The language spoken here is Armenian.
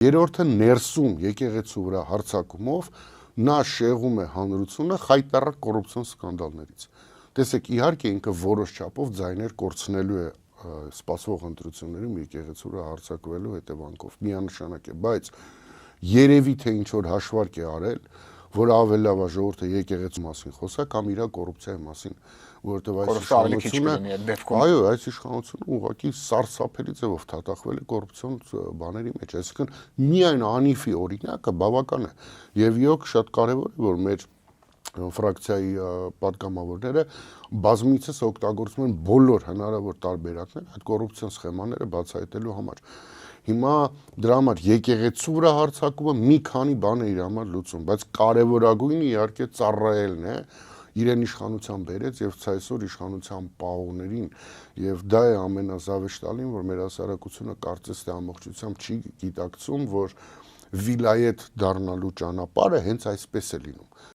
Երրորդը ներսում եկեղեցու վրա հարձակումով նա շեղում է հանրությունը խայտառակ կոռուպցիոն սկանդալներից։ Տեսեք, իհարկե ինքը որոշ չափով ձայներ կորցնելու է սպասվող ընտրություններում եկեղեցու վրա հարձակվելու հետևանքով, միանշանակ է, բայց երևի թե ինչ որ հաշվարկ է արել, որ ավելի լավ է ժողովուրդը եկեղեցու մասին խոսա կամ իր կոռուպցիայի մասին, որովհետև այս իշխանությունը, այո, այս իշխանությունը ուղղակի սարսափելի ձևով թաթախվել է կոռուպցիոն բաների մեջ, այսինքն միայն անիֆի օրինակը բավական է, եւ իհոք շատ կարեւոր է, որ մեր ֆրակցիայի պատգամավորները բազմիցս օգտագործում են բոլոր հնարավոր տարբերակներ այդ կոռուպցիոն սխեմաները բացահայտելու համար։ Հիմա դրա համար եկեղեցու վրա հարձակումը մի քանի բան է իր համար լուծում, բայց կարևորագույնը իհարկե ծառայելն է իրեն իշխանության բերեց եւ այսօր իշխանության պահողներին եւ դա է ամենազավեշտալին, որ մեր հասարակությունը կարծես թե ամբողջությամբ չի գիտակցում, որ վիլայետ դառնալու ճանապարհը հենց այսպես է լինում։